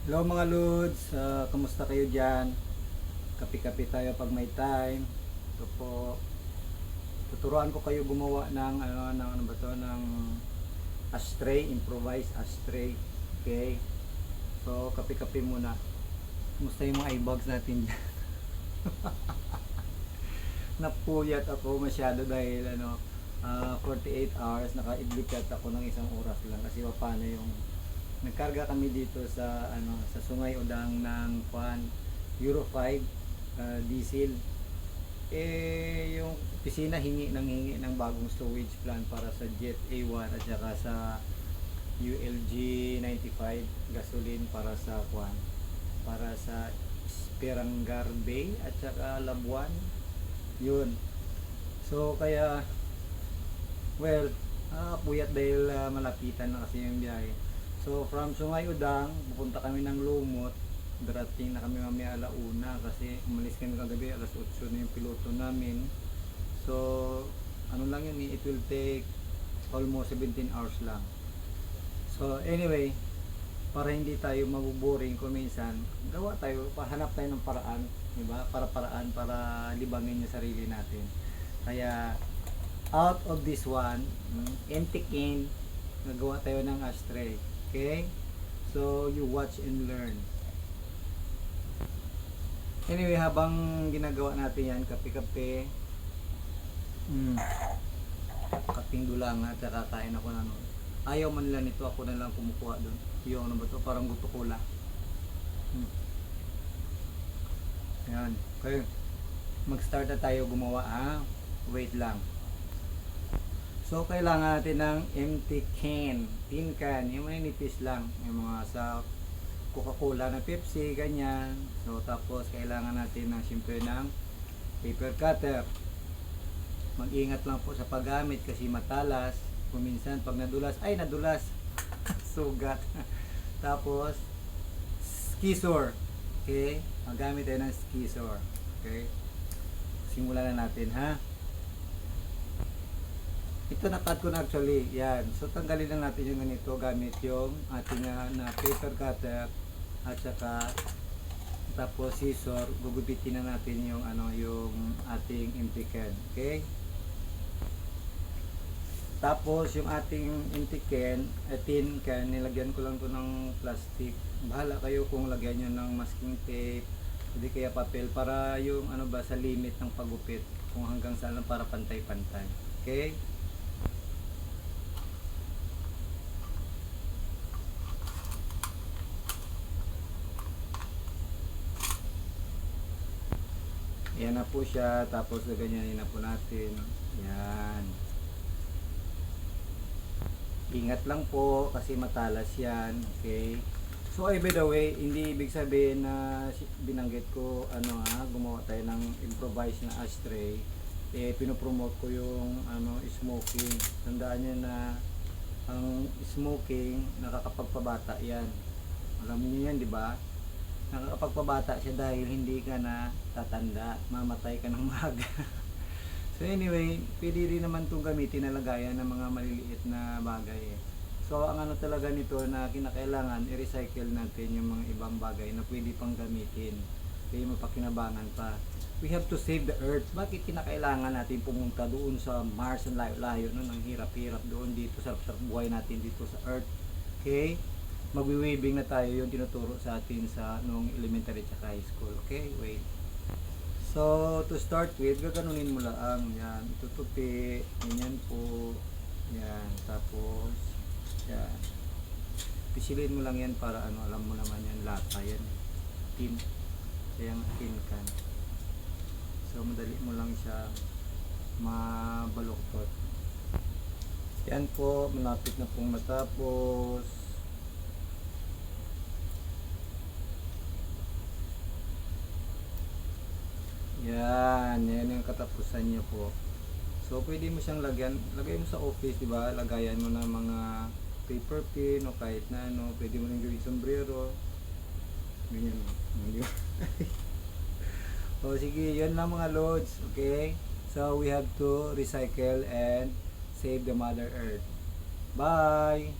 Hello mga Lods, kamusta kayo dyan? Kapi-kapi tayo pag may time. Ito po, tuturuan ko kayo gumawa ng ba to, ng ashtray, improvised ashtray. Okay? So, kapi-kapi muna. Kumusta yung mga eyebags natin dyan? Napuyat ako masyado dahil 48 hours, naka-idlikat ako ng isang oras lang kasi paano yung nagkarga kami dito sa Sungay Udang ng Euro 5 diesel. Yung opisina hingi ng bagong stowage plan para sa Jet A1 at saka sa ULG 95 gasoline para sa para sa Pirangar Bay at saka Labuan. Yun. So kaya puyat dahil malapitan na kasi yung biyahe. So from Sungay Udang, pupunta kami ng Lumot. Darating na kami mamaya alauna kasi umalis kami kagabi alas 8 na yung piloto namin. So ano lang yun, it will take almost 17 hours lang. So anyway, para hindi tayo mabuboring kung minsan, hanap tayo ng paraan, di ba? Para libangin yung sarili natin. Kaya out of this one, empty can, nagawa tayo ng ashtray. Okay? So, you watch and learn. Anyway, habang ginagawa natin yan, kape-kape, kaping dulang at kakain ako na nun. Ayaw man nila nito, ako na lang kumukuha doon. Yung ano ba to? Parang gutukula. Yan. Okay. Mag-start na tayo gumawa. Wait lang. So, kailangan natin ng empty can, tin can, yung mga nipis lang, yung mga sa Coca-Cola na Pepsi, ganyan. So, tapos kailangan natin siyempre ng paper cutter. Mag-ingat lang po sa paggamit kasi matalas. Kung minsan pag nadulas, sugat. Tapos, skisor. Okay? Magamit tayo ng skisor. Okay? Simulan na natin, ha? Ito na-cut ko na actually, yan. So tanggalin lang natin yung ganito gamit yung ating na paper cutter at saka tapos scissor, gugupitin na natin yung yung ating empty can. Okay? Tapos yung ating empty can, tin can, nilagyan ko lang to ng plastic. Bahala kayo kung lagyan nyo ng masking tape, hindi kaya papel para yung sa limit ng pagupit, kung hanggang saan lang para pantay-pantay. Okay? Yan na po siya, tapos gaganyanin na po natin. Yan. Ingat lang po kasi matalas yan. Okay. So by the way, hindi ibig sabihin na binanggit ko gumawa tayo ng improvised na ashtray. Pinopromote ko yung smoking. Tandaan niyo na ang smoking nakakapagpabata yan. Alam niyo yan, di ba? Nakakapagpabata siya dahil hindi ka na tatanda, mamatay ka ng maaga. So anyway, pwede rin naman itong gamitin na lagayan ng mga maliliit na bagay. So ang talaga nito na kinakailangan, i-recycle natin yung mga ibang bagay na pwede pang gamitin. Kaya mapakinabangan pa. We have to save the earth. Bakit kinakailangan natin pumunta doon sa Mars, ang layo-layo, ang hirap-hirap doon dito sa buhay natin dito sa earth. Okay? Magwi-waving na tayo yung tinuturo sa atin sa nung elementary at high school. Okay, wait. So, to start with, gaganunin mo lang. Yan, itutupi. Ganyan po. Yan, tapos, yan. Pisilin mo lang yan para alam mo naman yan, lata yan. Tin. Kaya tin can. So, madali mo lang siya mabaluktot. Yan po, malapit na pong matapos. Yan yung katapusan niya po. So pwede mo siyang lagay mo sa office, di ba? Lagayan mo ng mga paper pin o kahit na pwede mo ring gawing sombrero. Ganyan. Di ba? O sige, yun lang mga loads, okay? So we have to recycle and save the Mother Earth. Bye!